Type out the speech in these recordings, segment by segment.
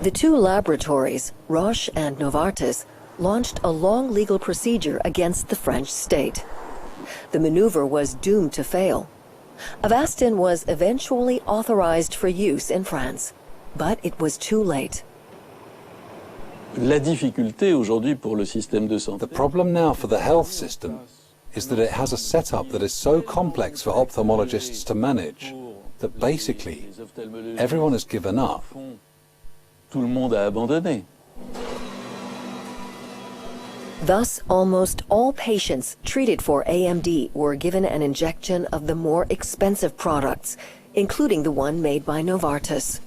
The two laboratories, Roche and Novartis, launched a long legal procedure against the French state. The maneuver was doomed to fail. Avastin was eventually authorized for use in France, but it was too late. La difficulté aujourd'hui pour le système de santé. The problem now for the health system is that it has a setup that is so complex for ophthalmologists to manage that basically everyone has given up. Tout le monde a abandonné. Thus, almost all patients treated for AMD were given an injection of the more expensive products, including the one made by Novartis.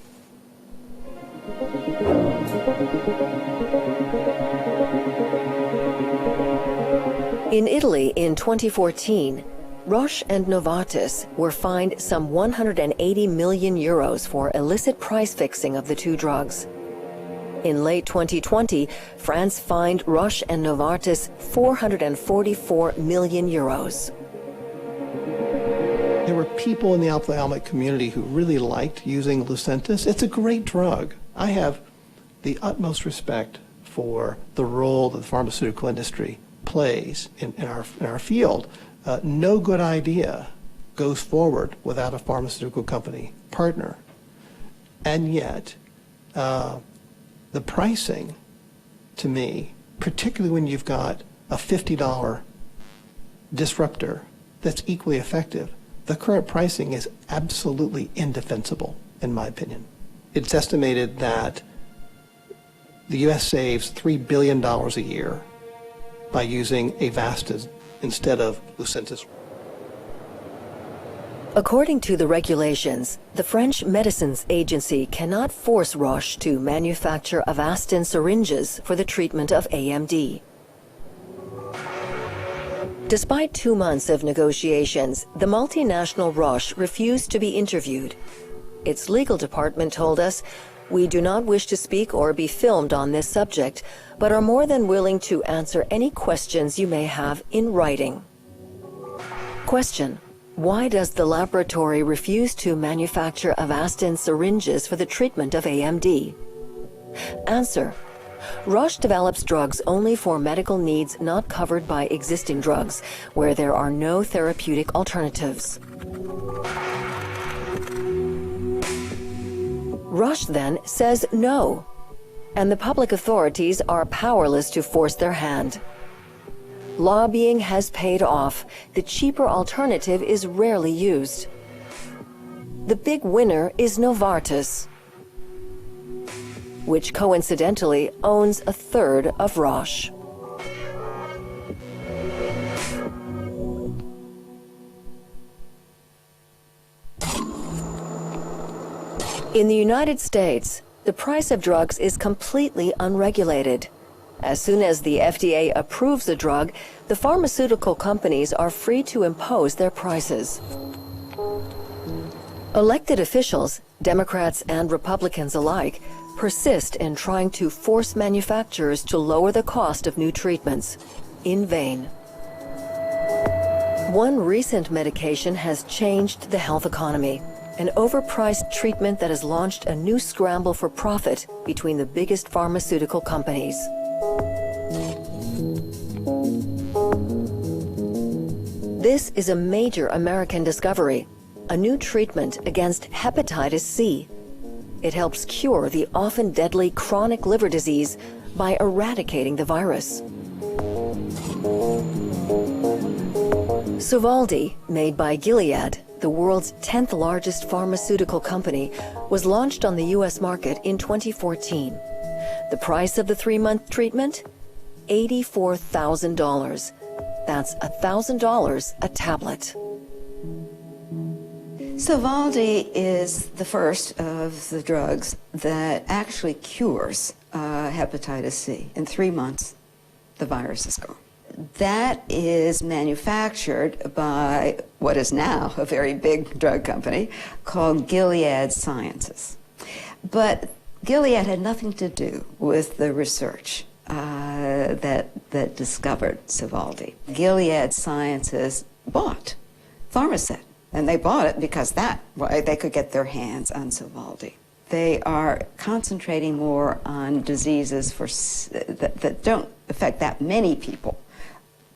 In Italy in 2014, Roche and Novartis were fined some 180 million euros for illicit price fixing of the two drugs. In late 2020, France fined Roche and Novartis 444 million euros. There were people in the ophthalmic community who really liked using Lucentis. It's a great drug. I have the utmost respect for the role that the pharmaceutical industry plays in our field. No good idea goes forward without a pharmaceutical company partner. And yet, the pricing, to me, particularly when you've got a $50 disruptor that's equally effective, the current pricing is absolutely indefensible, in my opinion. It's estimated that the U.S. saves $3 billion a year by using Avastin instead of Lucentis. According to the regulations, the French Medicines Agency cannot force Roche to manufacture Avastin syringes for the treatment of AMD. Despite 2 months of negotiations, the multinational Roche refused to be interviewed. Its legal department told us, "We do not wish to speak or be filmed on this subject, but are more than willing to answer any questions you may have in writing." Question: why does the laboratory refuse to manufacture Avastin syringes for the treatment of AMD? Answer: Roche develops drugs only for medical needs not covered by existing drugs, where there are no therapeutic alternatives. Roche then says no, and the public authorities are powerless to force their hand. Lobbying has paid off. The cheaper alternative is rarely used. The big winner is Novartis, which coincidentally owns a third of Roche. In the United States, the price of drugs is completely unregulated. As soon as the FDA approves a drug, the pharmaceutical companies are free to impose their prices. Elected officials, Democrats and Republicans alike, persist in trying to force manufacturers to lower the cost of new treatments. In vain. One recent medication has changed the health economy. An overpriced treatment that has launched a new scramble for profit between the biggest pharmaceutical companies. This is a major American discovery, a new treatment against hepatitis C. It helps cure the often deadly chronic liver disease by eradicating the virus. Sovaldi, made by Gilead, the world's 10th largest pharmaceutical company, was launched on the U.S. market in 2014. The price of the 3-month treatment? $84,000. That's $1,000 a tablet. Sovaldi is the first of the drugs that actually cures hepatitis C. In 3 months, the virus is gone. That is manufactured by what is now a very big drug company called Gilead Sciences. But Gilead had nothing to do with the research that discovered Sovaldi. Gilead Sciences bought Pharmacet, and they bought it because that way they could get their hands on Sovaldi. They are concentrating more on diseases that don't affect that many people,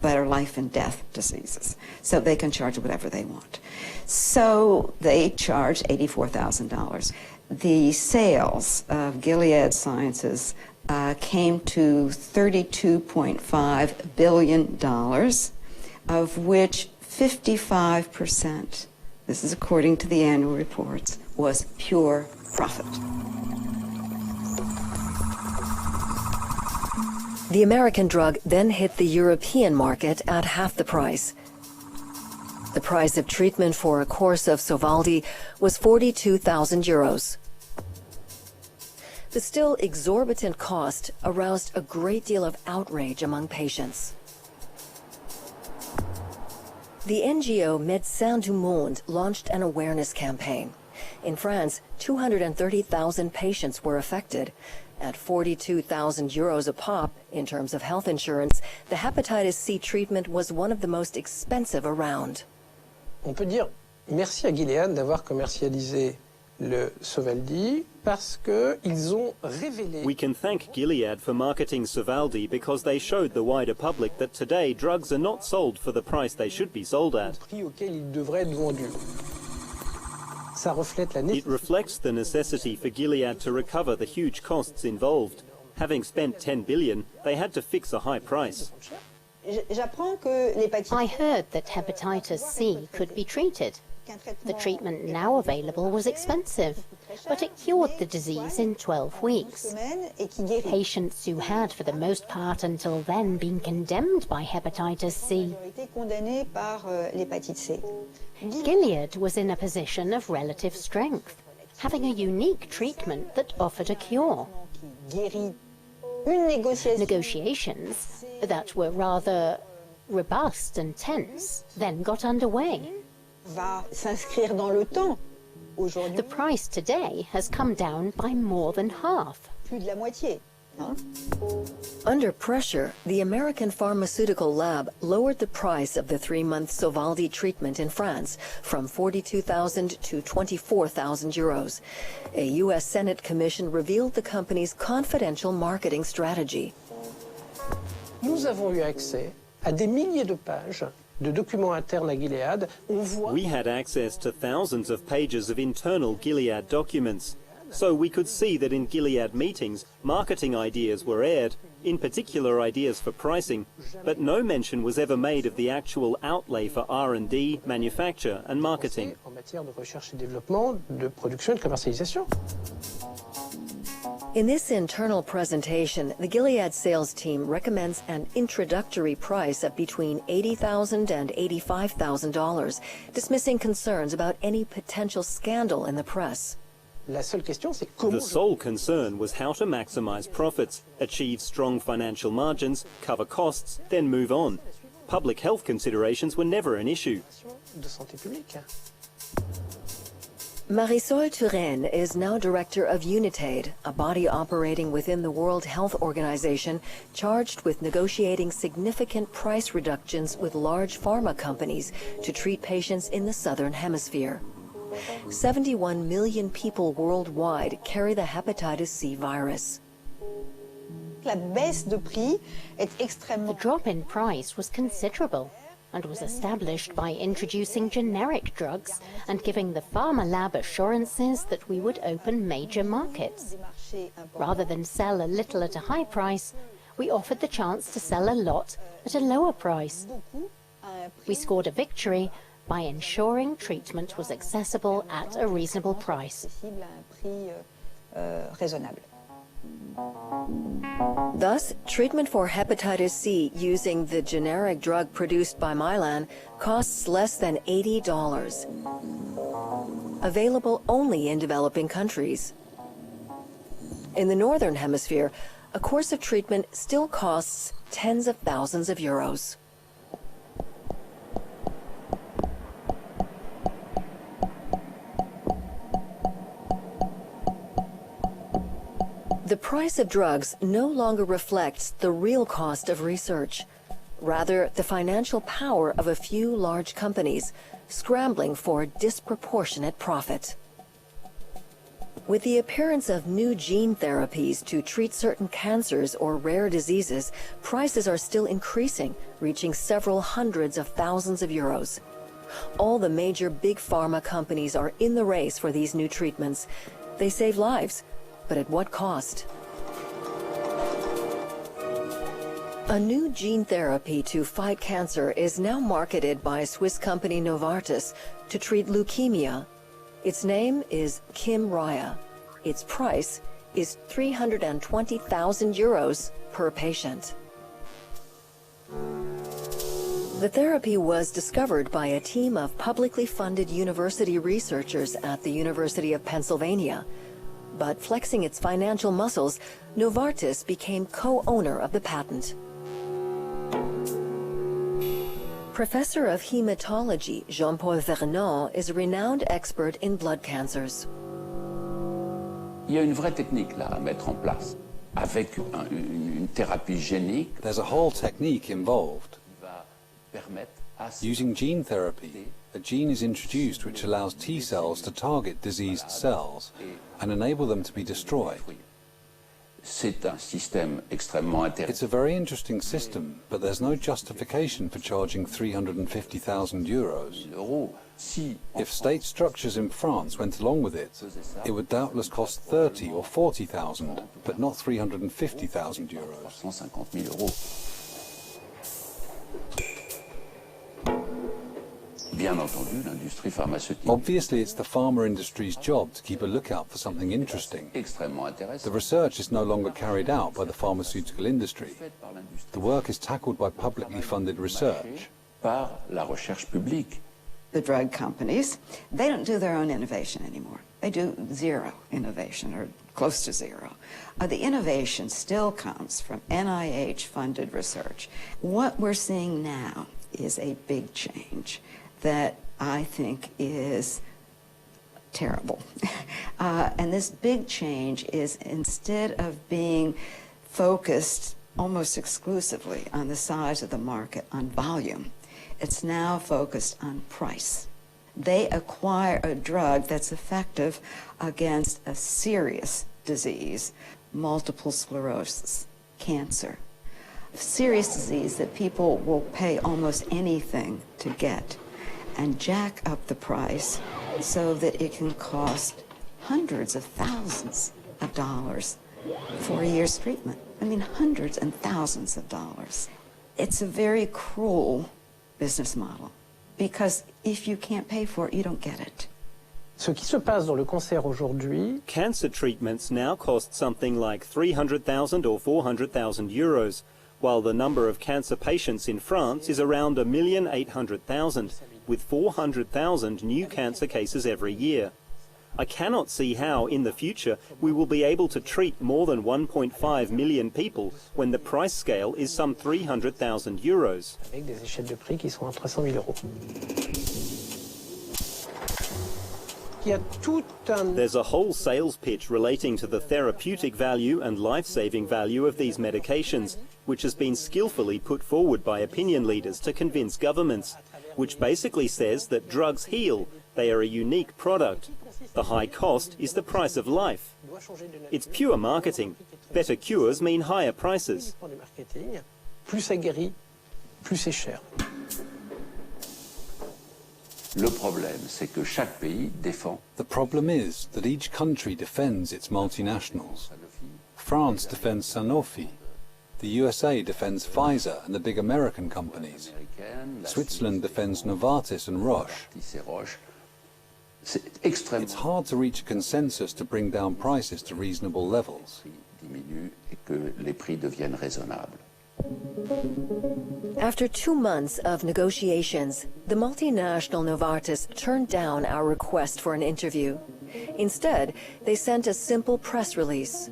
but are life and death diseases. So they can charge whatever they want. So they charge $84,000. The sales of Gilead Sciences came to $32.5 billion, of which 55%, this is according to the annual reports, was pure profit. The American drug then hit the European market at half the price. The price of treatment for a course of Sovaldi was 42,000 euros. The still exorbitant cost aroused a great deal of outrage among patients. The NGO Médecins du Monde launched an awareness campaign. In France, 230,000 patients were affected. At 42,000 euros a pop, in terms of health insurance, the hepatitis C treatment was one of the most expensive around. On peut dire merci à Gilead d'avoir commercialisé le Sovaldi parce qu'ils ont révélé. We can thank Gilead for marketing Sovaldi because they showed the wider public that today drugs are not sold for the price they should be sold at. Prix auquel ils devraient être vendus. Ça reflète la nécessité. It reflects the necessity for Gilead to recover the huge costs involved. Having spent 10 billion, they had to fix a high price. I heard that hepatitis C could be treated. The treatment now available was expensive, but it cured the disease in 12 weeks. Patients who had, for the most part until then, been condemned by hepatitis C. Gilead was in a position of relative strength, having a unique treatment that offered a cure. Negotiations that were rather robust and tense then got underway. The price today has come down by more than half. Under pressure, the American pharmaceutical lab lowered the price of the 3-month Sovaldi treatment in France from 42,000 to 24,000 euros. A U.S. Senate commission revealed the company's confidential marketing strategy. Nous avons eu accès à des milliers de pages de documents internes à Gilead. We had access to thousands of pages of internal Gilead documents. So we could see that in Gilead meetings, marketing ideas were aired, in particular ideas for pricing, but no mention was ever made of the actual outlay for R&D, manufacture and marketing. En matière de recherche et développement, de production et de commercialisation. In this internal presentation, the Gilead sales team recommends an introductory price of between $80,000 and $85,000, dismissing concerns about any potential scandal in the press. La seule question, c'est comment The sole concern was how to maximize profits, achieve strong financial margins, cover costs, then move on. Public health considerations were never an issue. de santé publique. Marisol Turenne is now director of Unitaid, a body operating within the World Health Organization, charged with negotiating significant price reductions with large pharma companies to treat patients in the Southern Hemisphere. 71 million people worldwide carry the hepatitis C virus. The drop in price was considerable and was established by introducing generic drugs and giving the pharma lab assurances that we would open major markets. Rather than sell a little at a high price, we offered the chance to sell a lot at a lower price. We scored a victory by ensuring treatment was accessible at a reasonable price. Thus, treatment for hepatitis C using the generic drug produced by Mylan costs less than $80, available only in developing countries. In the Northern Hemisphere, a course of treatment still costs tens of thousands of euros. The price of drugs no longer reflects the real cost of research, rather the financial power of a few large companies scrambling for disproportionate profit. With the appearance of new gene therapies to treat certain cancers or rare diseases, prices are still increasing, reaching several hundreds of thousands of euros. All the major big pharma companies are in the race for these new treatments. They save lives, but at what cost? A new gene therapy to fight cancer is now marketed by Swiss company Novartis to treat leukemia. Its name is Kymriah. Its price is 320,000 euros per patient. The therapy was discovered by a team of publicly funded university researchers at the University of Pennsylvania. But flexing its financial muscles, Novartis became co-owner of the patent. Professor of hematology Jean-Paul Vernon is a renowned expert in blood cancers. Il y a une vraie technique là à mettre en place avec une thérapie génique. There's a whole technique involved. Using gene therapy, a gene is introduced which allows T cells to target diseased cells and enable them to be destroyed. C'est un système extrêmement intéressant. It's a very interesting system, but there's no justification for charging 350,000 euros. If state structures in France went along with it, it would doubtless cost 30 or 40,000, but not 350,000 euros. Obviously, it's the pharma industry's job to keep a lookout for something interesting. The research is no longer carried out by the pharmaceutical industry. The work is tackled by publicly funded research. The drug companies, they don't do their own innovation anymore. They do zero innovation, or close to zero. The innovation still comes from NIH-funded research. What we're seeing now is a big change that I think is terrible. And this big change is, instead of being focused almost exclusively on the size of the market, on volume, it's now focused on price. They acquire a drug that's effective against a serious disease, multiple sclerosis, cancer, serious disease that people will pay almost anything to get, and jack up the price so that it can cost hundreds of thousands of dollars for a year's treatment. I mean, hundreds and thousands of dollars. It's a very cruel business model, because if you can't pay for it, you don't get it. Ce qui se passe dans le cancer aujourd'hui, cancer treatments now cost something like 300,000 or 400,000 euros, while the number of cancer patients in France is around 1,800,000, with 400,000 new cancer cases every year. I cannot see how, in the future, we will be able to treat more than 1.5 million people when the price scale is some 300,000 euros. avec des échelles de prix qui sont à 300 000 euros. Il y a tout un... There's a whole sales pitch relating to the therapeutic value and life-saving value of these medications, which has been skillfully put forward by opinion leaders to convince governments, which basically says that drugs heal, they are a unique product. The high cost is the price of life. It's pure marketing. Better cures mean higher prices. Plus ça guérit, plus c'est cher. Le problème, c'est que chaque pays défend. The problem is that each country defends its multinationals. France defends Sanofi. The USA defends Pfizer and the big American companies. Switzerland defends Novartis and Roche. It's hard to reach a consensus to bring down prices to reasonable levels. After 2 months of negotiations, the multinational Novartis turned down our request for an interview. Instead, they sent a simple press release.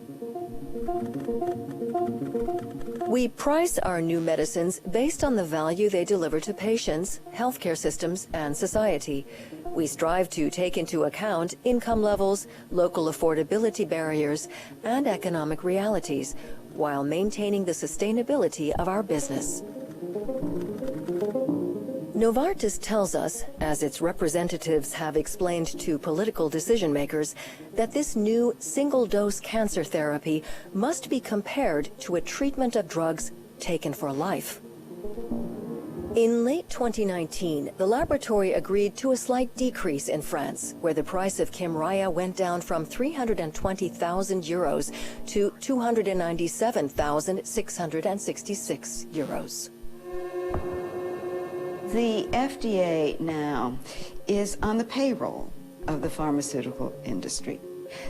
We price our new medicines based on the value they deliver to patients, healthcare systems, and society. We strive to take into account income levels, local affordability barriers, and economic realities, while maintaining the sustainability of our business. Novartis tells us, as its representatives have explained to political decision makers, that this new single-dose cancer therapy must be compared to a treatment of drugs taken for life. In late 2019, the laboratory agreed to a slight decrease in France, where the price of Kymriah went down from 320,000 euros to 297,666 euros. The FDA now is on the payroll of the pharmaceutical industry.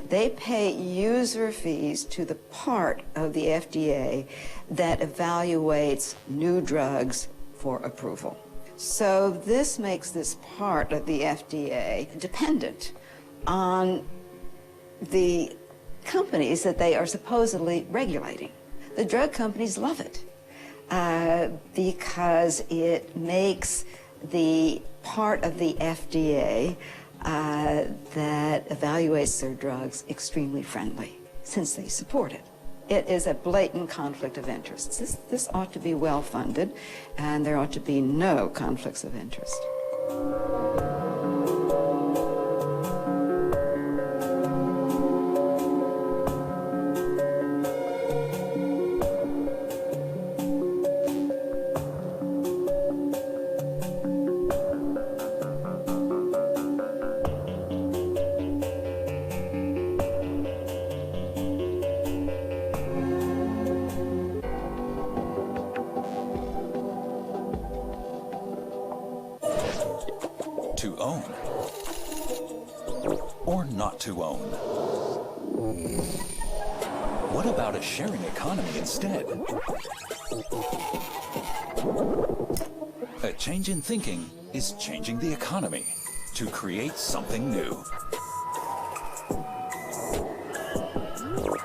They pay user fees to the part of the FDA that evaluates new drugs for approval. So this makes this part of the FDA dependent on the companies that they are supposedly regulating. The drug companies love it because it makes the part of the FDA that evaluates their drugs extremely friendly, since they support it. It is a blatant conflict of interest. This ought to be well funded, and there ought to be no conflicts of interest. To own or not to own? What about a sharing economy instead? A change in thinking is changing the economy to create something new.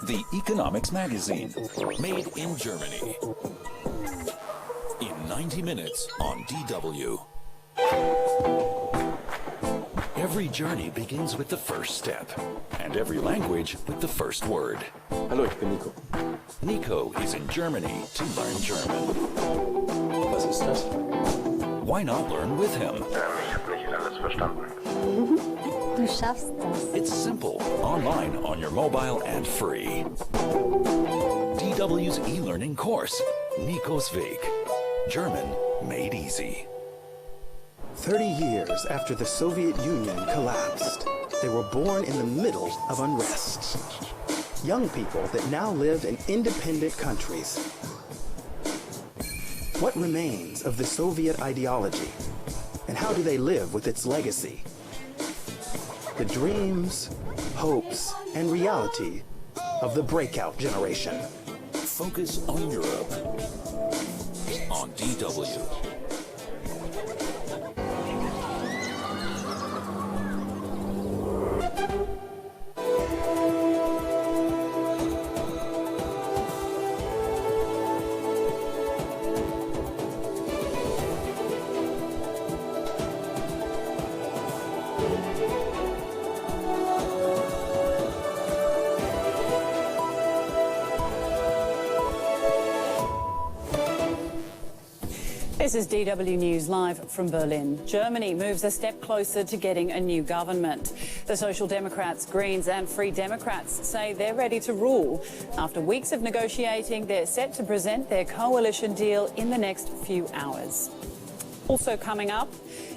The Economics Magazine, made in Germany. In 90 minutes on DW. Every journey begins with the first step, and every language with the first word. Hallo, ich bin Nico. Nico is in Germany to learn German. Was ist das? Why not learn with him? Ich habe nicht alles verstanden. Du schaffst das. It's simple, online, on your mobile, and free. DW's e-learning course, Nico's Weg. German made easy. 30 years after the Soviet Union collapsed, they were born in the middle of unrest. Young people that now live in independent countries. What remains of the Soviet ideology, and how do they live with its legacy? The dreams, hopes, and reality of the breakout generation. Focus on Europe on DW. This is DW News live from Berlin. Germany moves a step closer to getting a new government. The Social Democrats, Greens and Free Democrats say they're ready to rule. After weeks of negotiating, they're set to present their coalition deal in the next few hours. Also coming up,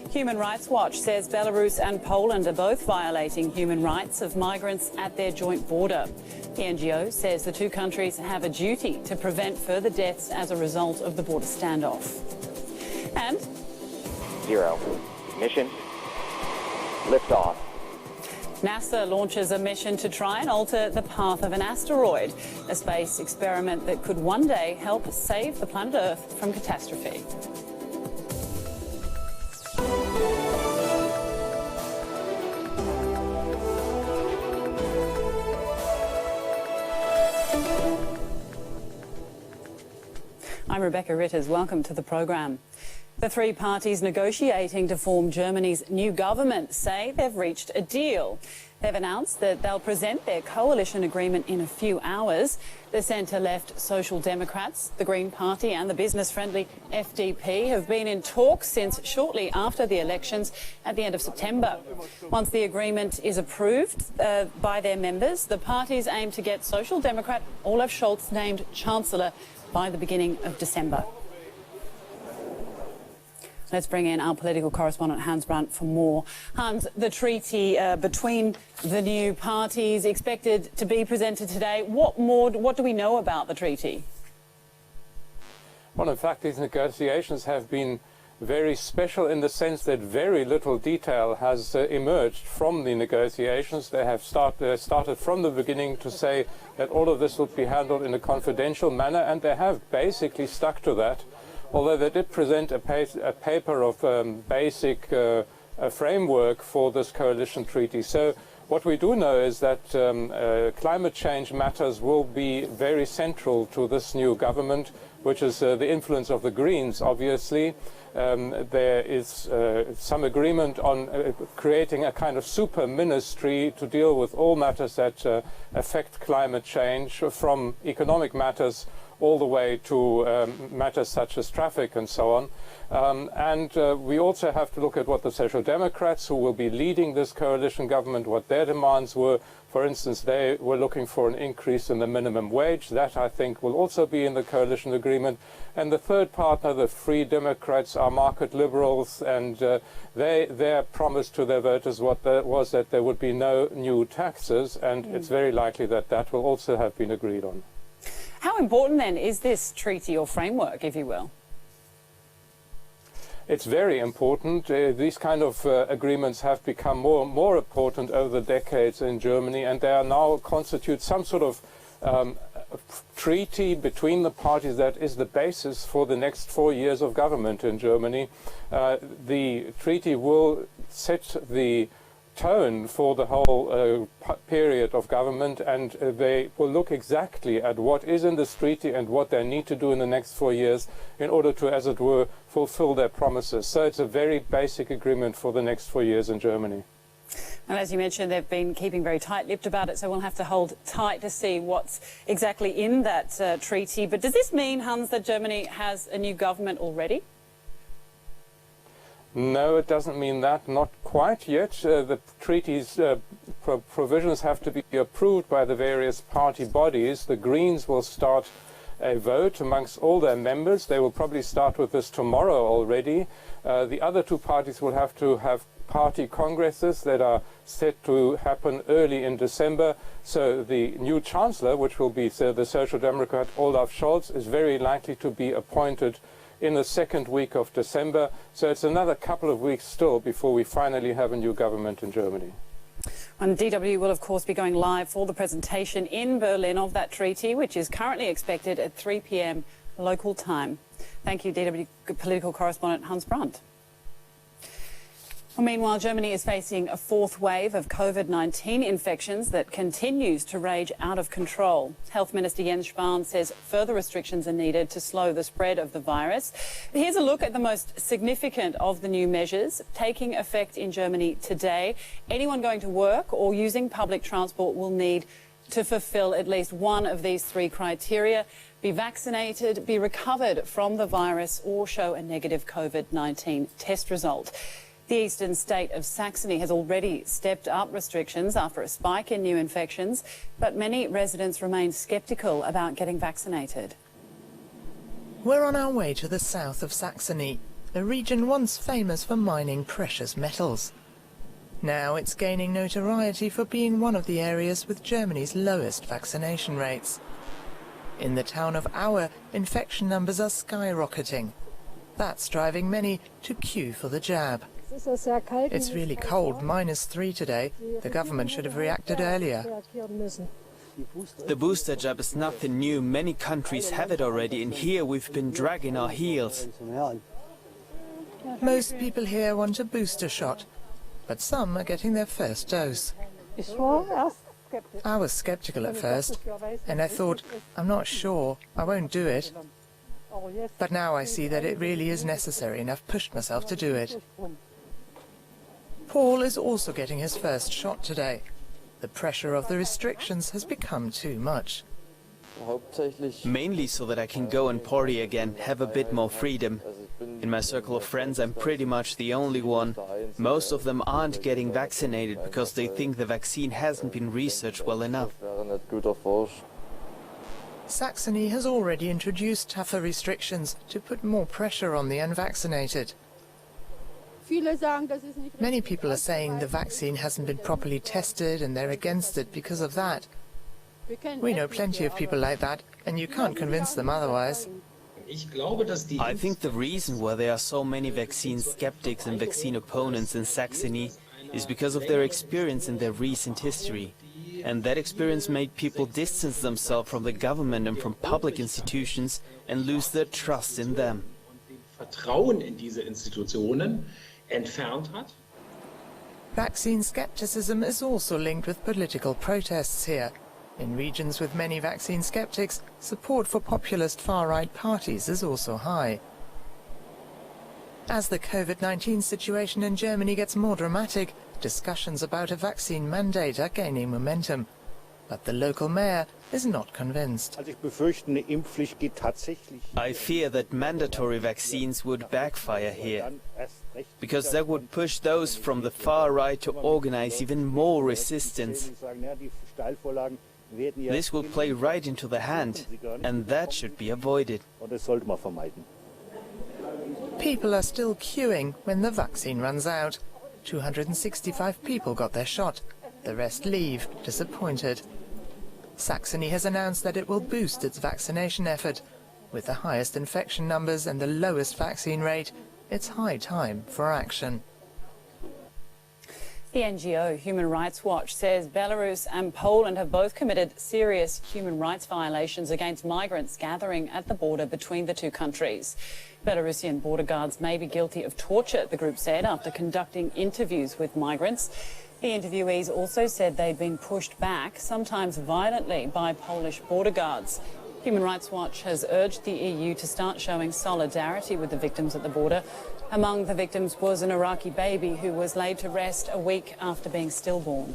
Human Rights Watch says Belarus and Poland are both violating human rights of migrants at their joint border. The NGO says the two countries have a duty to prevent further deaths as a result of the border standoff. And 0. Mission. Liftoff. NASA launches a mission to try and alter the path of an asteroid, a space experiment that could one day help save the planet Earth from catastrophe. I'm Rebecca Ritters. Welcome to the programme. The three parties negotiating to form Germany's new government say they've reached a deal. They've announced that they'll present their coalition agreement in a few hours. The centre-left Social Democrats, the Green Party and the business-friendly FDP have been in talks since shortly after the elections at the end of September. Once the agreement is approved by their members, the parties aim to get Social Democrat Olaf Scholz named Chancellor by the beginning of December. Let's bring in our political correspondent Hans Brandt for more. Hans, the treaty between the new parties expected to be presented today. What do we know about the treaty? Well, in fact, these negotiations have been very special in the sense that very little detail has emerged from the negotiations. They have started from the beginning to say that all of this would be handled in a confidential manner, and they have basically stuck to that. Although they did present a paper of basic framework for this coalition treaty. So what we do know is that climate change matters will be very central to this new government, which is the influence of the Greens, obviously. There is some agreement on creating a kind of super ministry to deal with all matters that affect climate change, from economic matters all the way to matters such as traffic and so on. We also have to look at what the Social Democrats, who will be leading this coalition government, what their demands were. For instance, they were looking for an increase in the minimum wage. That, I think, will also be in the coalition agreement. And the third partner, the Free Democrats, are market liberals, and their promise to their voters was that there would be no new taxes, and it's very likely that that will also have been agreed on. How important, then, is this treaty or framework, if you will? It's very important. These kind of agreements have become more important over the decades in Germany, and they are now constitute some sort of treaty between the parties that is the basis for the next 4 years of government in Germany. The treaty will set the tone for the whole period of government, and they will look exactly at what is in this treaty and what they need to do in the next 4 years in order to, as it were, fulfill their promises. So it's a very basic agreement for the next 4 years in Germany. And as you mentioned, they've been keeping very tight-lipped about it, so we'll have to hold tight to see what's exactly in that treaty. But does this mean, Hans, that Germany has a new government already? No, it doesn't mean that, not quite yet. The treaty's provisions have to be approved by the various party bodies. The Greens will start a vote amongst all their members. They will probably start with this tomorrow already. The other two parties will have to have party congresses that are set to happen early in December. So the new chancellor, which will be the Social Democrat Olaf Scholz, is very likely to be appointed in the second week of December. So it's another couple of weeks still before we finally have a new government in Germany. And DW will, of course, be going live for the presentation in Berlin of that treaty, which is currently expected at 3 p.m. local time. Thank you, DW political correspondent Hans Brandt. Well, meanwhile, Germany is facing a fourth wave of COVID-19 infections that continues to rage out of control. Health Minister Jens Spahn says further restrictions are needed to slow the spread of the virus. Here's a look at the most significant of the new measures taking effect in Germany today. Anyone going to work or using public transport will need to fulfill at least one of these three criteria: be vaccinated, be recovered from the virus, or show a negative COVID-19 test result. The eastern state of Saxony has already stepped up restrictions after a spike in new infections, but many residents remain sceptical about getting vaccinated. We're on our way to the south of Saxony, a region once famous for mining precious metals. Now it's gaining notoriety for being one of the areas with Germany's lowest vaccination rates. In the town of Aue, infection numbers are skyrocketing. That's driving many to queue for the jab. It's really cold, -3 today. The government should have reacted earlier. The booster jab is nothing new. Many countries have it already, and here we've been dragging our heels. Most people here want a booster shot, but some are getting their first dose. I was skeptical at first, and I thought, I'm not sure, I won't do it. But now I see that it really is necessary, and I've pushed myself to do it. Paul is also getting his first shot today. The pressure of the restrictions has become too much. Mainly so that I can go and party again, have a bit more freedom. In my circle of friends, I'm pretty much the only one. Most of them aren't getting vaccinated because they think the vaccine hasn't been researched well enough. Saxony has already introduced tougher restrictions to put more pressure on the unvaccinated. Many people are saying the vaccine hasn't been properly tested and they're against it because of that. We know plenty of people like that, and you can't convince them otherwise. I think the reason why there are so many vaccine skeptics and vaccine opponents in Saxony is because of their experience in their recent history. And that experience made people distance themselves from the government and from public institutions and lose their trust in them. Vaccine skepticism is also linked with political protests here. In regions with many vaccine skeptics, support for populist far-right parties is also high. As the COVID-19 situation in Germany gets more dramatic, discussions about a vaccine mandate are gaining momentum. But the local mayor is not convinced. I fear that mandatory vaccines would backfire here, because that would push those from the far right to organize even more resistance. This will play right into the hand, and that should be avoided. People are still queuing when the vaccine runs out. 265 people got their shot. The rest leave, disappointed. Saxony has announced that it will boost its vaccination effort. With the highest infection numbers and the lowest vaccine rate, it's high time for action. The NGO Human Rights Watch says Belarus and Poland have both committed serious human rights violations against migrants gathering at the border between the two countries. Belarusian border guards may be guilty of torture, the group said, after conducting interviews with migrants. The interviewees also said they'd been pushed back, sometimes violently, by Polish border guards. Human Rights Watch has urged the EU to start showing solidarity with the victims at the border. Among the victims was an Iraqi baby who was laid to rest a week after being stillborn.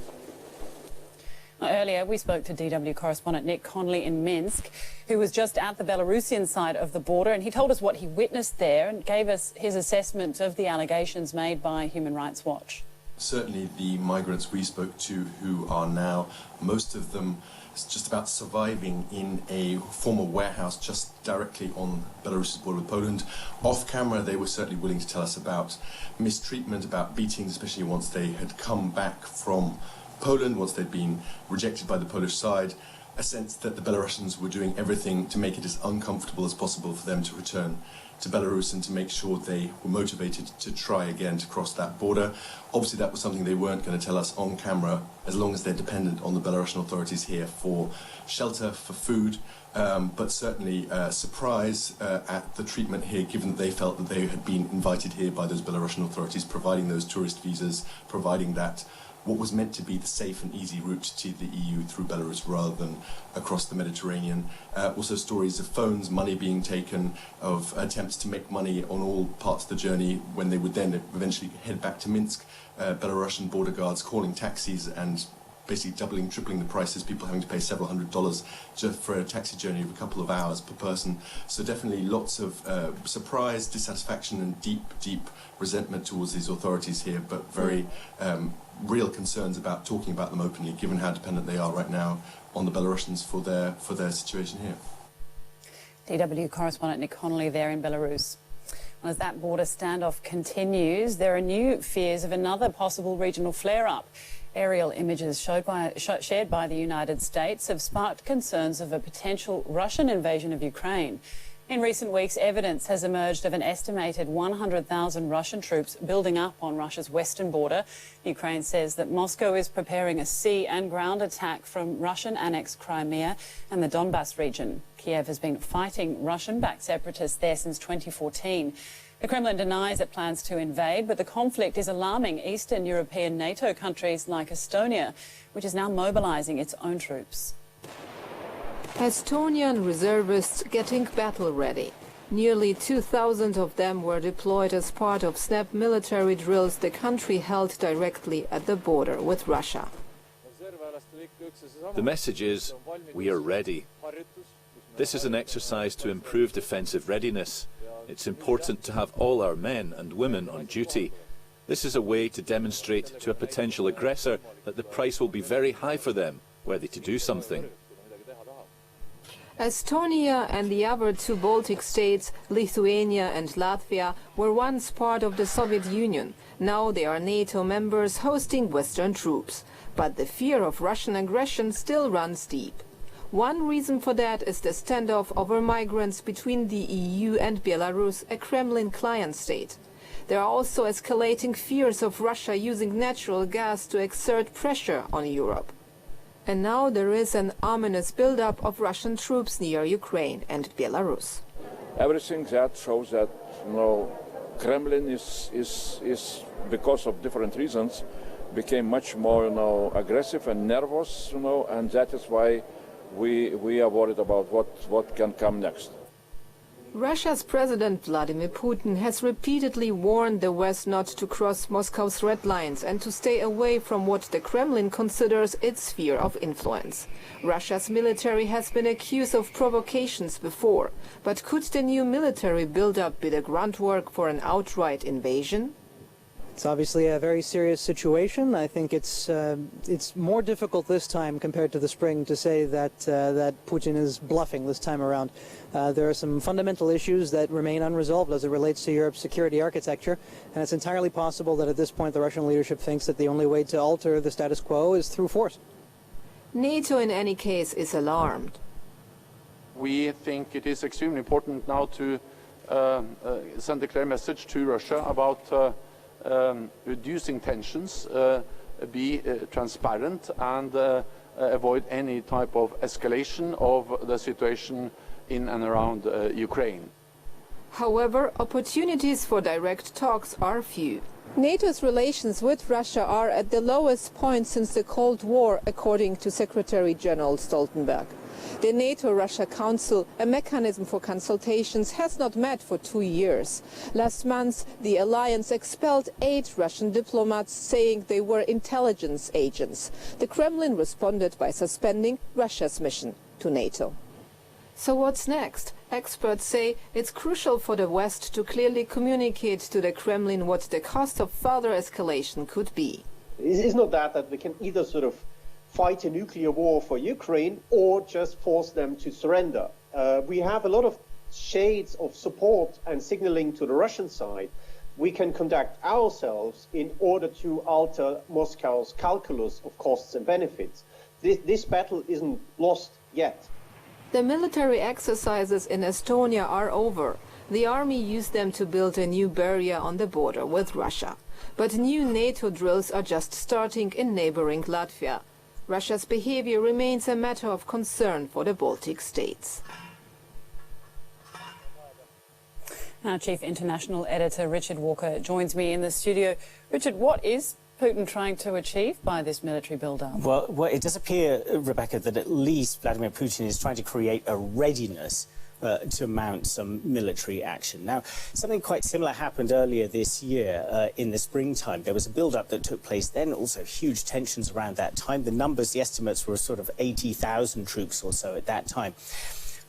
Earlier, we spoke to DW correspondent Nick Connolly in Minsk, who was just at the Belarusian side of the border, and he told us what he witnessed there and gave us his assessment of the allegations made by Human Rights Watch. Certainly the migrants we spoke to, who are now, most of them, just about surviving in a former warehouse just directly on Belarus's border with Poland. Off camera, they were certainly willing to tell us about mistreatment, about beatings, especially once they had come back from Poland, once they'd been rejected by the Polish side, a sense that the Belarusians were doing everything to make it as uncomfortable as possible for them to return to Belarus and to make sure they were motivated to try again to cross that border. Obviously that was something they weren't going to tell us on camera, as long as they're dependent on the Belarusian authorities here for shelter, for food, but certainly surprise at the treatment here, given that they felt that they had been invited here by those Belarusian authorities, providing those tourist visas, providing that what was meant to be the safe and easy route to the EU through Belarus rather than across the Mediterranean. Also stories of phones, money being taken, of attempts to make money on all parts of the journey when they would then eventually head back to Minsk. Belarusian border guards calling taxis and basically doubling, tripling the prices, people having to pay several $100s just for a taxi journey of a couple of hours per person. So definitely lots of surprise, dissatisfaction and deep resentment towards these authorities here, but very real concerns about talking about them openly, given how dependent they are right now on the Belarusians for their situation here. DW correspondent Nick Connolly there in Belarus. As that border standoff continues, there are new fears of another possible regional flare-up. Aerial images shared by the United States have sparked concerns of a potential Russian invasion of Ukraine. In recent weeks, evidence has emerged of an estimated 100,000 Russian troops building up on Russia's western border. Ukraine says that Moscow is preparing a sea and ground attack from Russian-annexed Crimea and the Donbas region. Kiev has been fighting Russian-backed separatists there since 2014. The Kremlin denies it plans to invade, but the conflict is alarming Eastern European NATO countries like Estonia, which is now mobilizing its own troops. Estonian reservists getting battle ready. Nearly 2,000 of them were deployed as part of snap military drills the country held directly at the border with Russia. The message is, we are ready. This is an exercise to improve defensive readiness. It's important to have all our men and women on duty. This is a way to demonstrate to a potential aggressor that the price will be very high for them, were they to do something. Estonia and the other two Baltic states, Lithuania and Latvia, were once part of the Soviet Union. Now they are NATO members hosting Western troops. But the fear of Russian aggression still runs deep. One reason for that is the standoff over migrants between the EU and Belarus, a Kremlin client state. There are also escalating fears of Russia using natural gas to exert pressure on Europe. And now there is an ominous buildup of Russian troops near Ukraine and Belarus. Everything that shows that, Kremlin is because of different reasons, became much more, aggressive and nervous, and that is why we are worried about what can come next. Russia's President Vladimir Putin has repeatedly warned the West not to cross Moscow's red lines and to stay away from what the Kremlin considers its sphere of influence. Russia's military has been accused of provocations before, but could the new military build-up be the groundwork for an outright invasion? It's obviously a very serious situation. I think it's more difficult this time compared to the spring to say that Putin is bluffing this time around. There are some fundamental issues that remain unresolved as it relates to Europe's security architecture, and it's entirely possible that at this point the Russian leadership thinks that the only way to alter the status quo is through force. NATO, in any case, is alarmed. We think it is extremely important now to send a clear message to Russia about reducing tensions, be transparent and avoid any type of escalation of the situation in and around Ukraine. However, opportunities for direct talks are few. NATO's relations with Russia are at the lowest point since the Cold War, according to Secretary General Stoltenberg. The Nato Russia Council, a mechanism for consultations, has not met for 2 years. Last month, the alliance expelled 8 Russian diplomats, saying they were intelligence agents. The Kremlin responded by suspending Russia's mission to NATO. So what's next? Experts say it's crucial for the West to clearly communicate to the Kremlin what the cost of further escalation could be. It's not that we can either sort of fight a nuclear war for Ukraine or just force them to surrender. We have a lot of shades of support and signaling to the Russian side. We can conduct ourselves in order to alter Moscow's calculus of costs and benefits. This battle isn't lost yet. The military exercises in Estonia are over. The army used them to build a new barrier on the border with Russia. But new NATO drills are just starting in neighboring Latvia. Russia's behavior remains a matter of concern for the Baltic states. Our Chief International Editor Richard Walker joins me in the studio. Richard, what is Putin trying to achieve by this military build-up? Well, it does appear, Rebecca, that at least Vladimir Putin is trying to create a readiness to mount some military action. Now, something quite similar happened earlier this year in the springtime. There was a build-up that took place then, also huge tensions around that time. The numbers, the estimates were sort of 80,000 troops or so at that time.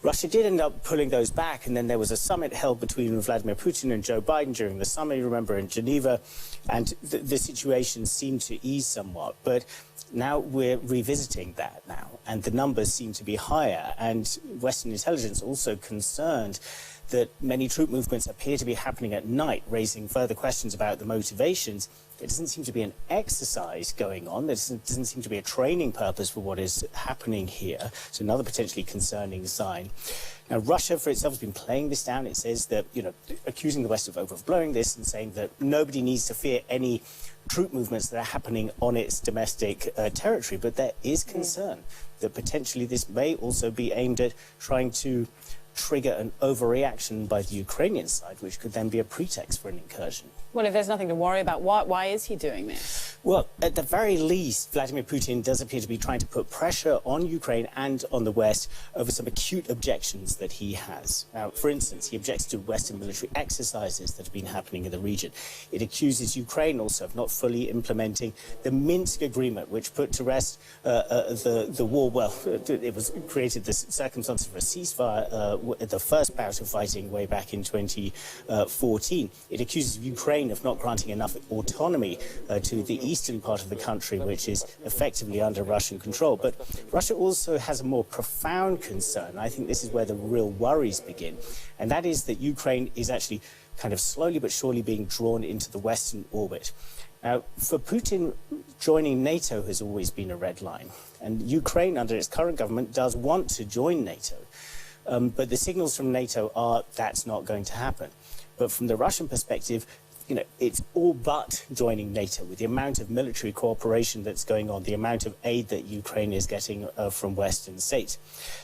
Russia did end up pulling those back, and then there was a summit held between Vladimir Putin and Joe Biden during the summer, you remember, in Geneva, and the situation seemed to ease somewhat. But now we're revisiting that now, and the numbers seem to be higher, and Western intelligence also concerned that many troop movements appear to be happening at night, raising further questions about the motivations. There doesn't seem to be an exercise going on. There doesn't seem to be a training purpose for what is happening here. It's another potentially concerning sign. Now, Russia, for itself, has been playing this down. It says that, accusing the West of overblowing this and saying that nobody needs to fear any troop movements that are happening on its domestic territory. But there is concern that potentially this may also be aimed at trying to trigger an overreaction by the Ukrainian side, which could then be a pretext for an incursion. Well, if there's nothing to worry about, why is he doing this? Well, at the very least, Vladimir Putin does appear to be trying to put pressure on Ukraine and on the West over some acute objections that he has. Now, for instance, he objects to Western military exercises that have been happening in the region. It accuses Ukraine also of not fully implementing the Minsk agreement, which put to rest the war. Well, it was created the circumstances for a ceasefire at the first bout of fighting way back in 2014. It accuses Ukraine of not granting enough autonomy to the eastern part of the country, which is effectively under Russian control. But Russia also has a more profound concern. I think this is where the real worries begin, and that is that Ukraine is actually kind of slowly but surely being drawn into the Western orbit. Now, for Putin, joining NATO has always been a red line, and Ukraine, under its current government, does want to join NATO. But the signals from NATO are that's not going to happen. But from the Russian perspective, it's all but joining NATO with the amount of military cooperation that's going on, the amount of aid that Ukraine is getting from Western states.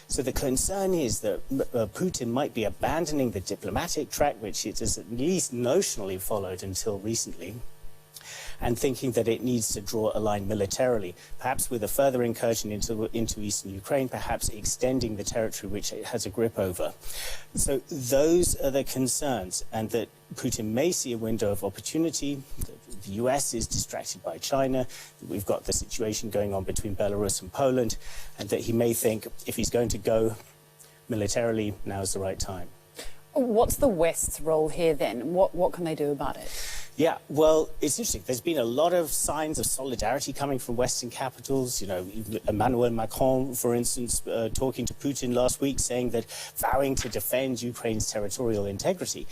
So the concern is that Putin might be abandoning the diplomatic track, which it has at least notionally followed until recently, and thinking that it needs to draw a line militarily, perhaps with a further incursion into eastern Ukraine, perhaps extending the territory which it has a grip over. So those are the concerns, and that Putin may see a window of opportunity. The US is distracted by China. We've got the situation going on between Belarus and Poland, and that he may think if he's going to go militarily, now's the right time. What's the West's role here then? What can they do about it? Yeah, well, it's interesting. There's been a lot of signs of solidarity coming from Western capitals. Emmanuel Macron, for instance, talking to Putin last week, saying that vowing to defend Ukraine's territorial integrity.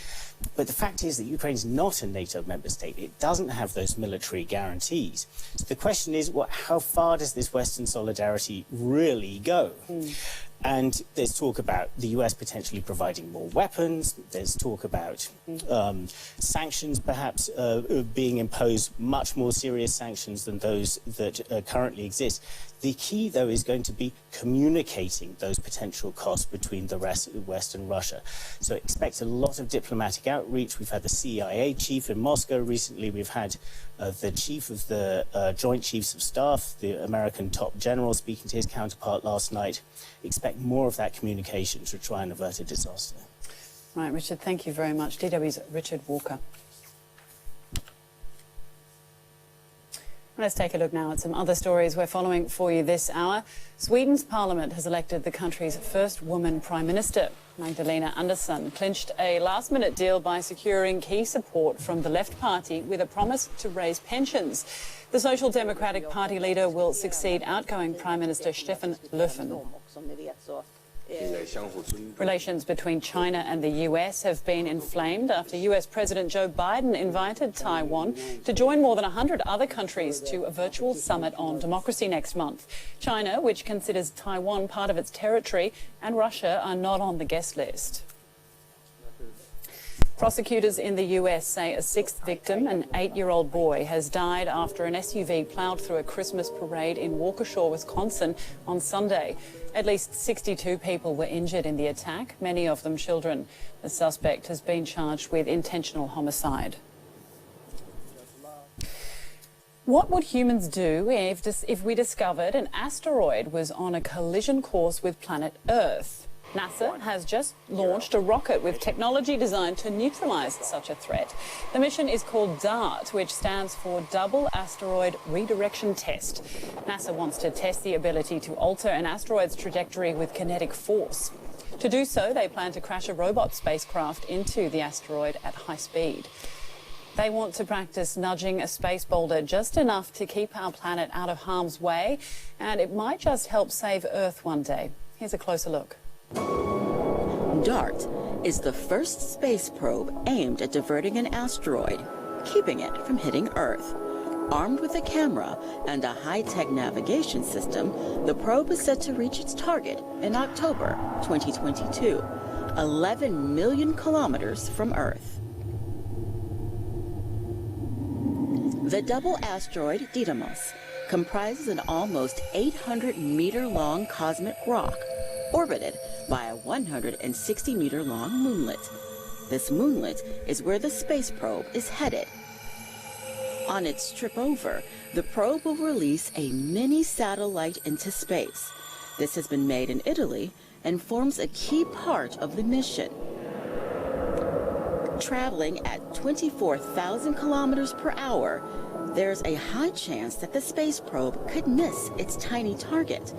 But the fact is that Ukraine's not a NATO member state. It doesn't have those military guarantees. So the question is, how far does this Western solidarity really go? And there's talk about the US potentially providing more weapons. There's talk about sanctions perhaps being imposed, much more serious sanctions than those that currently exist. The key, though, is going to be communicating those potential costs between the West and Russia. So expect a lot of diplomatic outreach. We've had the CIA chief in Moscow recently. We've had the chief of the Joint Chiefs of Staff, the American top general, speaking to his counterpart last night. Expect more of that communication to try and avert a disaster. Right, Richard, thank you very much. DW's Richard Walker. Let's take a look now at some other stories we're following for you this hour. Sweden's parliament has elected the country's first woman prime minister. Magdalena Andersson clinched a last-minute deal by securing key support from the Left Party with a promise to raise pensions. The Social Democratic Party leader will succeed outgoing Prime Minister Stefan Löfven. Relations between China and the US have been inflamed after US President Joe Biden invited Taiwan to join more than 100 other countries to a virtual summit on democracy next month. China, which considers Taiwan part of its territory, and Russia are not on the guest list. Prosecutors in the US say a sixth victim, an 8-year-old boy, has died after an SUV ploughed through a Christmas parade in Waukesha, Wisconsin on Sunday. At least 62 people were injured in the attack, many of them children. The suspect has been charged with intentional homicide. What would humans do if we discovered an asteroid was on a collision course with planet Earth? NASA has just launched a rocket with technology designed to neutralize such a threat. The mission is called DART, which stands for Double Asteroid Redirection Test. NASA wants to test the ability to alter an asteroid's trajectory with kinetic force. To do so, they plan to crash a robot spacecraft into the asteroid at high speed. They want to practice nudging a space boulder just enough to keep our planet out of harm's way, and it might just help save Earth one day. Here's a closer look. DART is the first space probe aimed at diverting an asteroid, keeping it from hitting Earth. Armed with a camera and a high-tech navigation system, the probe is set to reach its target in October 2022, 11 million kilometers from Earth. The double asteroid Didymos comprises an almost 800-meter-long cosmic rock orbited by a 160-meter-long moonlet. This moonlet is where the space probe is headed On its trip over, the probe will release a mini satellite into space. This has been made in Italy and forms a key part of the mission. Traveling at 24,000 kilometers per hour, there's a high chance that the space probe could miss its tiny target.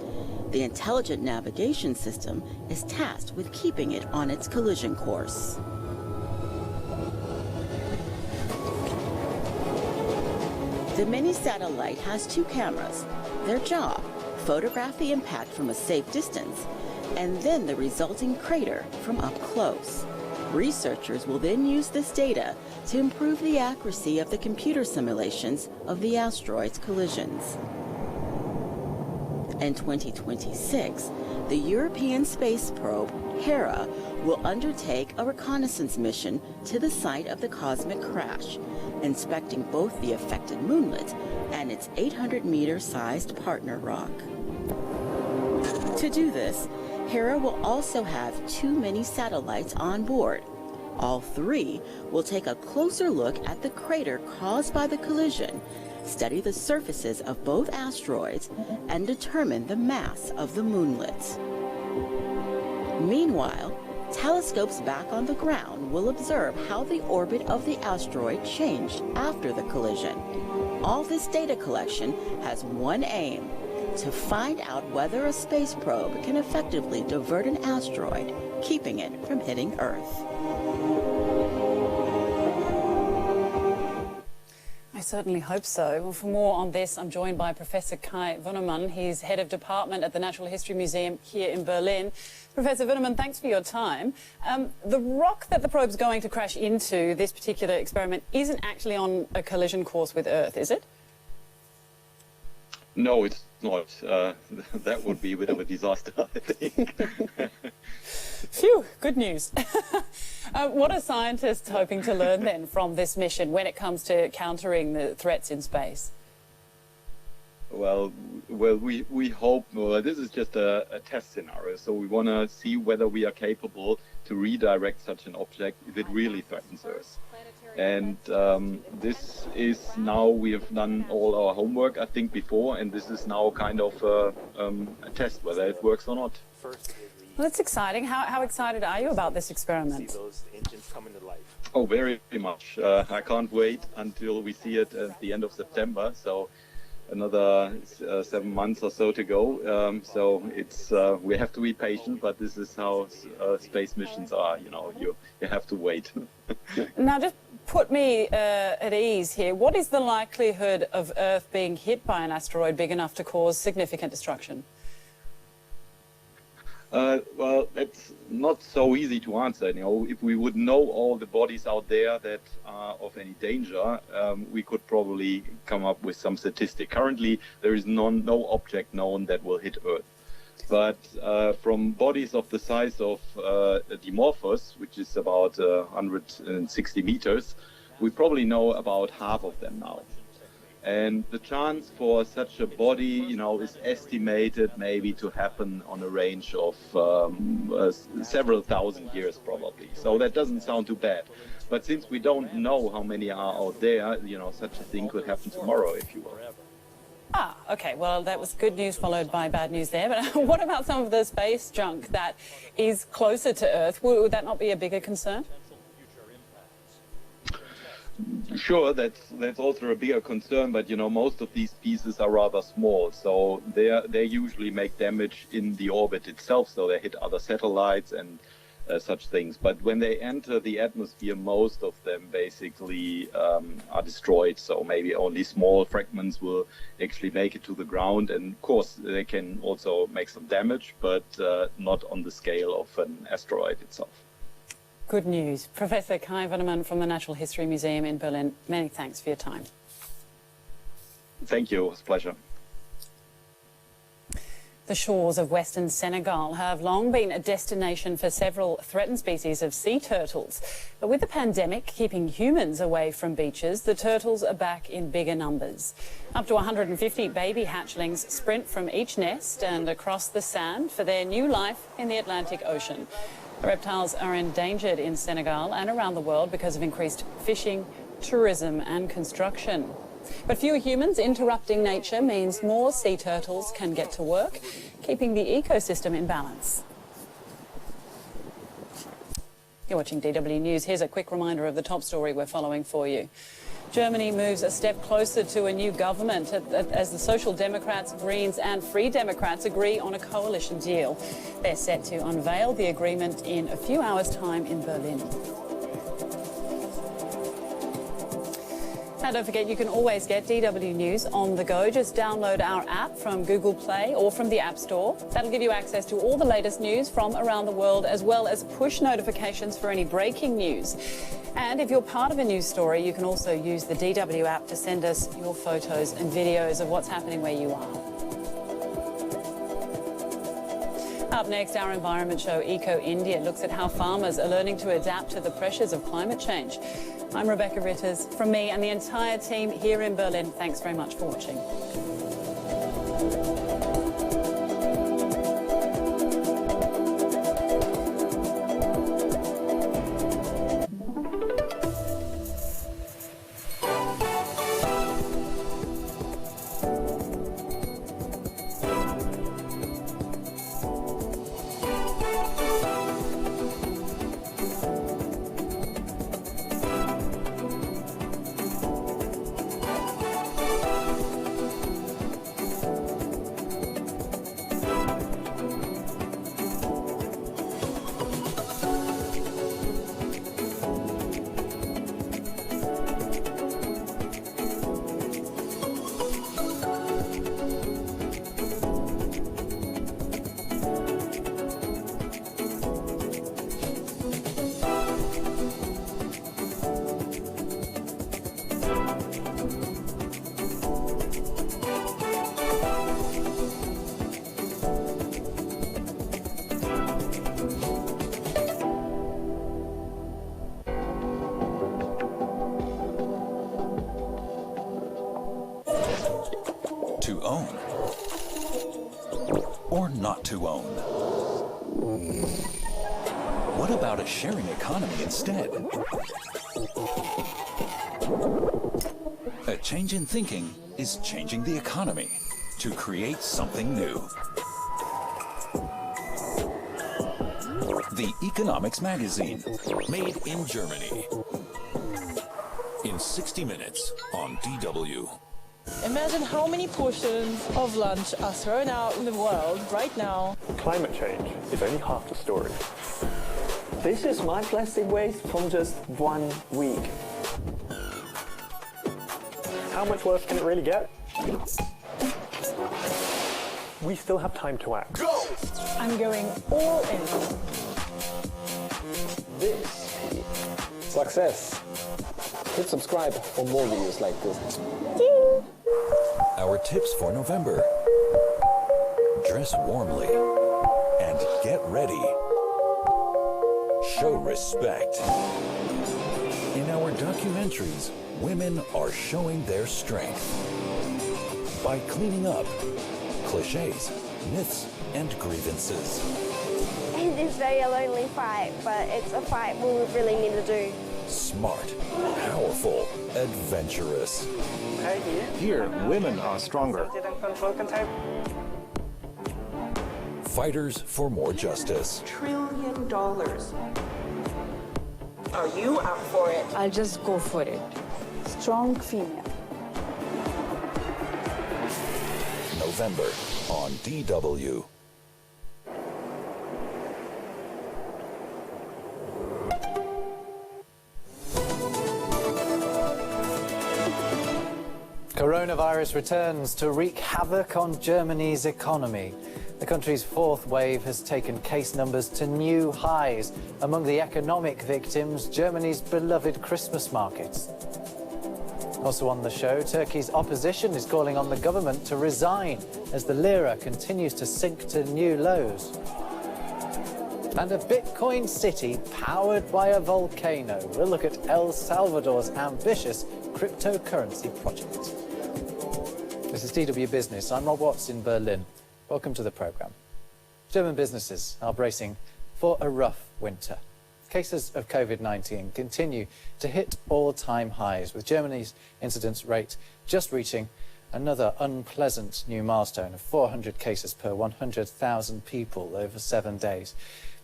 The Intelligent Navigation System is tasked with keeping it on its collision course. The mini satellite has two cameras. Their job, photograph the impact from a safe distance, and then the resulting crater from up close. Researchers will then use this data to improve the accuracy of the computer simulations of the asteroid's collisions. In 2026, the European space probe Hera will undertake a reconnaissance mission to the site of the cosmic crash, inspecting both the affected moonlet and its 800-meter-sized partner rock. To do this, Hera will also have two mini satellites on board. All three will take a closer look at the crater caused by the collision, study the surfaces of both asteroids, and determine the mass of the moonlet. Meanwhile, telescopes back on the ground will observe how the orbit of the asteroid changed after the collision. All this data collection has one aim: to find out whether a space probe can effectively divert an asteroid, keeping it from hitting Earth. I certainly hope so. Well, for more on this, I'm joined by Professor Kai Wunnemann. He's head of department at the Natural History Museum here in Berlin. Professor Wunnemann, thanks for your time. The rock that the probe's going to crash into, this particular experiment, isn't actually on a collision course with Earth, is it? No, it's not. That would be a bit of a disaster, I think. Phew, good news. What are scientists hoping to learn then from this mission when it comes to countering the threats in space? Well, we hope, this is just a test scenario, so we want to see whether we are capable to redirect such an object if it really threatens Earth. And this is now, we have done all our homework, I think, before, and this is now kind of a test whether it works or not. Well, that's exciting. How excited are you about this experiment? Oh, very much. I can't wait until we see it at the end of September, so another 7 months or so to go. So it's we have to be patient, but this is how space missions are. You know, you have to wait. Now, just put me at ease here. What is the likelihood of Earth being hit by an asteroid big enough to cause significant destruction? Well, that's not so easy to answer. You know, if we would know all the bodies out there that are of any danger, we could probably come up with some statistic. Currently, there is no object known that will hit Earth. But from bodies of the size of Dimorphos, which is about 160 meters, we probably know about half of them now. And the chance for such a body, you know, is estimated maybe to happen on a range of several thousand years probably. So that doesn't sound too bad. But since we don't know how many are out there, you know, such a thing could happen tomorrow, if you will. Ah, okay. Well, that was good news followed by bad news there. But what about some of the space junk that is closer to Earth? Would that not be a bigger concern? Sure, that's also a bigger concern, but you know, most of these pieces are rather small, so they usually make damage in the orbit itself, so they hit other satellites and such things. But when they enter the atmosphere, most of them basically are destroyed, so maybe only small fragments will actually make it to the ground, and of course they can also make some damage, but not on the scale of an asteroid itself. Good news. Professor Kai Wunnemann from the Natural History Museum in Berlin, many thanks for your time. Thank you. It was a pleasure. The shores of western Senegal have long been a destination for several threatened species of sea turtles. But with the pandemic keeping humans away from beaches, the turtles are back in bigger numbers. Up to 150 baby hatchlings sprint from each nest and across the sand for their new life in the Atlantic Ocean. The reptiles are endangered in Senegal and around the world because of increased fishing, tourism and construction. But fewer humans interrupting nature means more sea turtles can get to work, keeping the ecosystem in balance. You're watching DW News. Here's a quick reminder of the top story we're following for you. Germany moves a step closer to a new government as the Social Democrats, Greens and Free Democrats agree on a coalition deal. They're set to unveil the agreement in a few hours' time in Berlin. And don't forget, you can always get DW News on the go. Just download our app from Google Play or from the App Store. That'll give you access to all the latest news from around the world, as well as push notifications for any breaking news. And if you're part of a news story, you can also use the DW app to send us your photos and videos of what's happening where you are. Up next, our environment show, Eco India, looks at how farmers are learning to adapt to the pressures of climate change. I'm Rebecca Ritters. From me and the entire team here in Berlin, thanks very much for watching. To own or not to own? What about a sharing economy instead? A change in thinking is changing the economy to create something new. The Economics Magazine, made in Germany. In 60 minutes on DW. Imagine how many portions of lunch are thrown out in the world right now. Climate change is only half the story. This is my plastic waste from just 1 week. How much worse can it really get? We still have time to act. Go! I'm going all in. This success. Hit subscribe for more videos like this. Our tips for November. Dress warmly and get ready. Show respect. In our documentaries, women are showing their strength by cleaning up cliches, myths, and grievances. It is very a lonely fight, but it's a fight we really need to do. Smart, powerful, adventurous. Here, women are stronger. Fighters for more justice. $1 trillion. Are you up for it? I'll just go for it. Strong female. November on DW. Coronavirus returns to wreak havoc on Germany's economy. The country's fourth wave has taken case numbers to new highs. Among the economic victims, Germany's beloved Christmas markets. Also on the show, Turkey's opposition is calling on the government to resign as the lira continues to sink to new lows. And a Bitcoin city powered by a volcano. We'll look at El Salvador's ambitious cryptocurrency project. This is DW Business. I'm Rob Watts in Berlin. Welcome to the programme. German businesses are bracing for a rough winter. cases of COVID-19 continue to hit all-time highs, with Germany's incidence rate just reaching another unpleasant new milestone of 400 cases per 100,000 people over 7 days.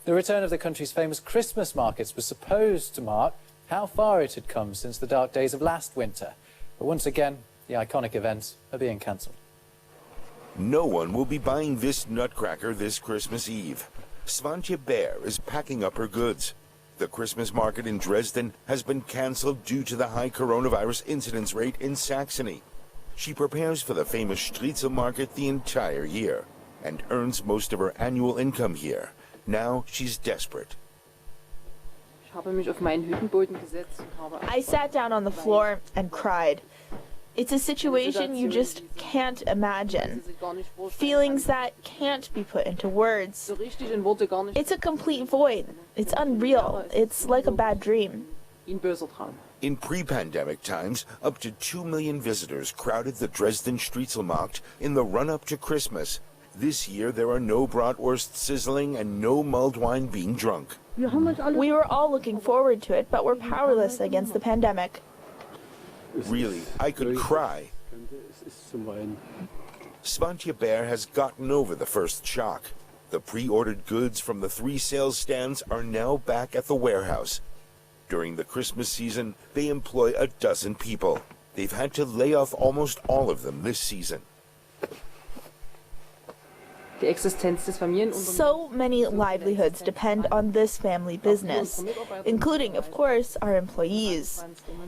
The return of the country's famous Christmas markets was supposed to mark how far it had come since the dark days of last winter. But once again, the iconic events are being cancelled. No one will be buying this nutcracker this Christmas Eve. Svantje Bear is packing up her goods. The Christmas market in Dresden has been cancelled due to the high coronavirus incidence rate in Saxony. She prepares for the famous Striezel market the entire year and earns most of her annual income here. Now she's desperate. I sat down on the floor and cried. It's a situation you just can't imagine. Feelings that can't be put into words. It's a complete void. It's unreal. It's like a bad dream. In pre-pandemic times, up to 2 million visitors crowded the Dresden Striezelmarkt in the run-up to Christmas. This year, there are no bratwurst sizzling and no mulled wine being drunk. We were all looking forward to it, but we're powerless against the pandemic. Really, I could cry. Svantje Bear has gotten over the first shock. The pre-ordered goods from the 3 sales stands are now back at the warehouse. During the Christmas season, they employ 12 people. They've had to lay off almost all of them this season. So many livelihoods depend on this family business, including, of course, our employees.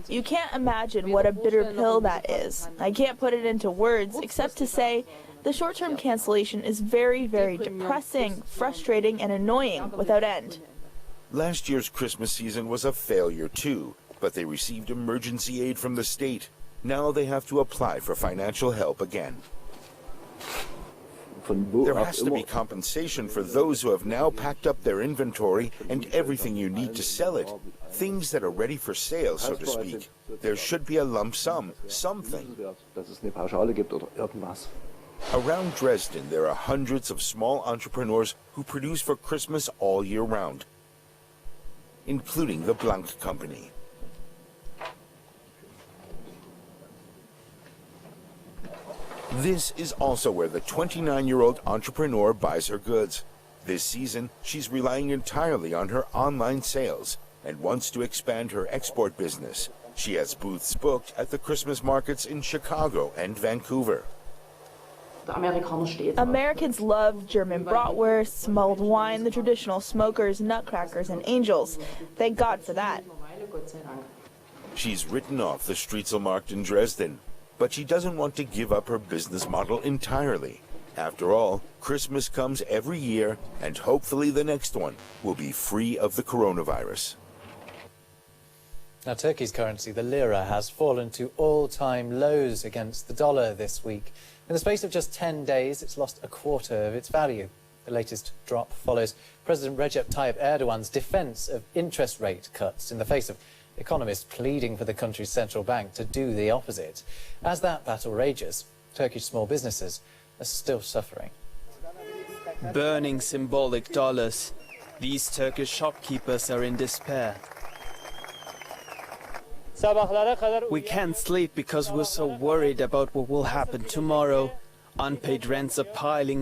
You can't imagine what a bitter pill that is. I can't put it into words except to say the short-term cancellation is very, very depressing, frustrating, and annoying without end. Last year's Christmas season was a failure too, but they received emergency aid from the state. Now they have to apply for financial help again. There has to be compensation for those who have now packed up their inventory and everything you need to sell it. Things that are ready for sale, so to speak. There should be a lump sum, something. Around Dresden, there are hundreds of small entrepreneurs who produce for Christmas all year round, including the Blank Company. This is also where the 29-year-old entrepreneur buys her goods. This season, she's relying entirely on her online sales and wants to expand her export business. She has booths booked at the Christmas markets in Chicago and Vancouver. Americans love German bratwurst, mulled wine, the traditional smokers, nutcrackers, and angels. Thank God for that. She's written off the Striezelmarkt in Dresden, but she doesn't want to give up her business model entirely. After all, Christmas comes every year, and hopefully the next one will be free of the coronavirus. Now, Turkey's currency, the lira, has fallen to all-time lows against the dollar this week. In the space of just 10 days, it's lost a quarter of its value. The latest drop follows President Recep Tayyip Erdogan's defense of interest rate cuts in the face of economists pleading for the country's central bank to do the opposite. As that battle rages, Turkish small businesses are still suffering. Burning symbolic dollars. These Turkish shopkeepers are in despair. We can't sleep because we're so worried about what will happen tomorrow. Unpaid rents are piling